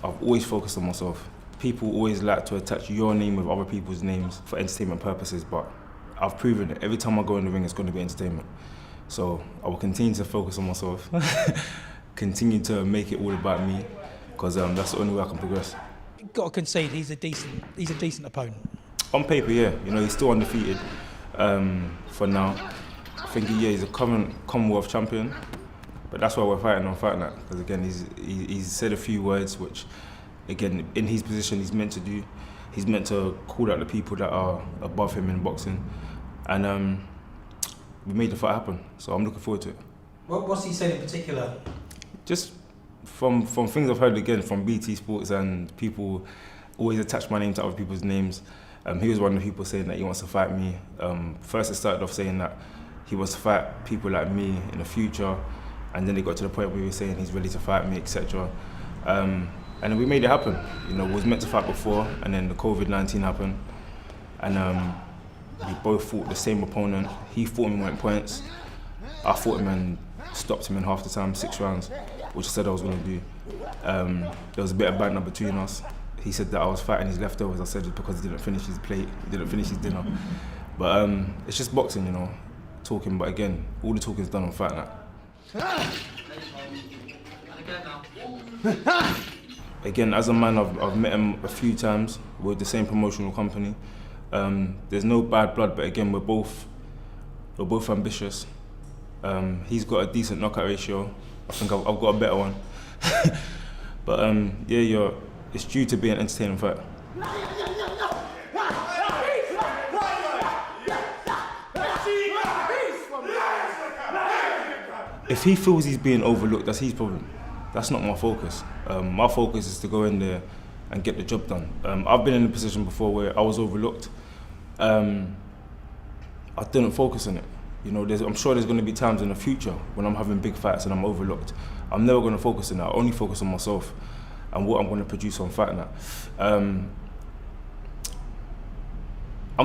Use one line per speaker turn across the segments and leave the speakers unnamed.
I've always focused on myself. People always like to attach your name with other people's names for entertainment purposes, but I've proven it. Every time I go in the ring, it's going to be entertainment. So I will continue to focus on myself, continue to make it all about me, because that's the only way I can progress.
You've got to concede he's a decent opponent.
On paper, yeah. You know, he's still undefeated for now. I think he's a current Commonwealth champion, but that's why we're fighting on Fight Night. Because again, he's said a few words which, again, in his position, he's meant to do. He's meant to call out the people that are above him in boxing, and we made the fight happen. So I'm looking forward to it.
What's he said in particular?
Just from things I've heard again from BT Sports, and people always attach my name to other people's names. He was one of the people saying that he wants to fight me. First it started off saying that he wants to fight people like me in the future, and then it got to the point where he was saying he's ready to fight me, etc. And then we made it happen. You know, we was meant to fight before, and then the COVID-19 happened, and we both fought the same opponent. He fought him and went points. I fought him and stopped him in half the time, 6 rounds, which I said I was going to do. There was a bit of banter between us. He said that I was fighting his leftovers. I said it's because he didn't finish his plate, he didn't finish his dinner. But it's just boxing, you know, talking. But again, all the talking is done on Fight Night. Again, as a man, I've met him a few times. We're with the same promotional company. There's no bad blood, but again, we're both ambitious. He's got a decent knockout ratio. I think I've got a better one. But yeah, it's due to be an entertaining fight. If he feels he's being overlooked, that's his problem. That's not my focus. My focus is to go in there and get the job done. I've been in a position before where I was overlooked. I didn't focus on it. You know, I'm sure there's going to be times in the future when I'm having big fights and I'm overlooked. I'm never going to focus on that. I only focus on myself and what I'm going to produce on Fight Night. I'm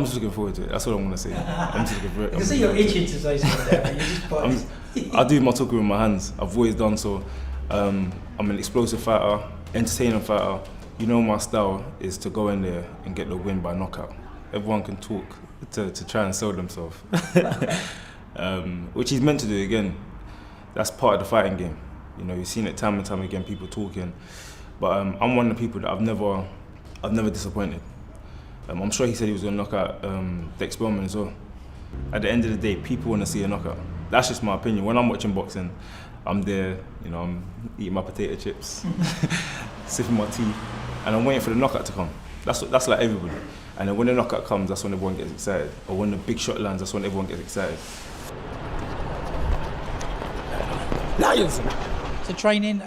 just looking forward to it. That's what I'm going to say. I'm just looking for it.
I can see you're itching to say something there, but you're just
I do my talking with my hands. I've always done so. I'm an explosive fighter, entertaining fighter. You know, my style is to go in there and get the win by knockout. Everyone can talk to try and sell themselves, which he's meant to do. Again, that's part of the fighting game. You know, you've seen it time and time again, people talking. But I'm one of the people that I've never disappointed. I'm sure he said he was going to knock out the Expellman as well. At the end of the day, people want to see a knockout. That's just my opinion. When I'm watching boxing, I'm there, you know, I'm eating my potato chips, sipping my tea, and I'm waiting for the knockout to come. That's like everybody. And then when the knockout comes, that's when everyone gets excited. Or when the big shot lands, that's when everyone gets excited.
So training,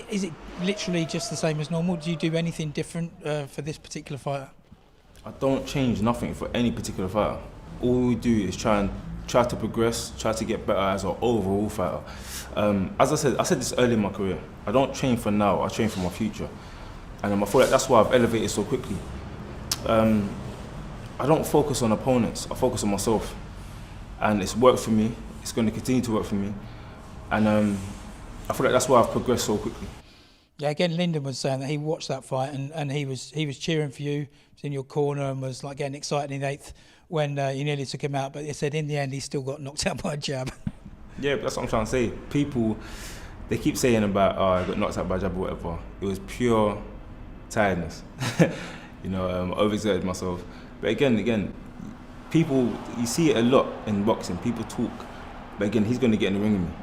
is it literally just the same as normal? Do you do anything different for this particular fighter?
I don't change nothing for any particular fighter. All we do is try to progress, try to get better as an overall fighter. As I said this early in my career, I don't train for now, I train for my future. And I feel like that's why I've elevated so quickly. I don't focus on opponents, I focus on myself. And it's worked for me, it's going to continue to work for me. And I feel like that's why I've progressed so quickly.
Yeah, again, Lyndon was saying that he watched that fight and he was cheering for you, was in your corner and was like getting excited in the 8th when you nearly took him out. But he said in the end he still got knocked out by a jab. Yeah,
that's what I'm trying to say. People, they keep saying about, oh, I got knocked out by a jab or whatever. It was pure tiredness. You know, I overexerted myself. But again, people, you see it a lot in boxing, people talk. But again, he's going to get in the ring with me.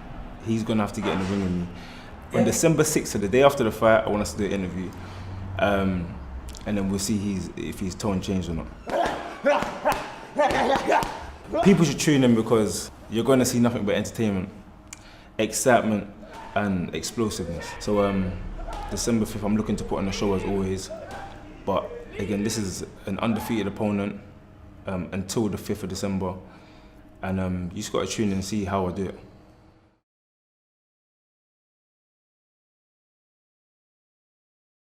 He's going to have to get in the ring with me. On December 6th, so the day after the fight, I want us to do an interview. And then we'll see if his tone changed or not. People should tune in because you're going to see nothing but entertainment, excitement, and explosiveness. So December 5th, I'm looking to put on a show as always. But again, this is an undefeated opponent until the 5th of December. And you just got to tune in and see how I do it.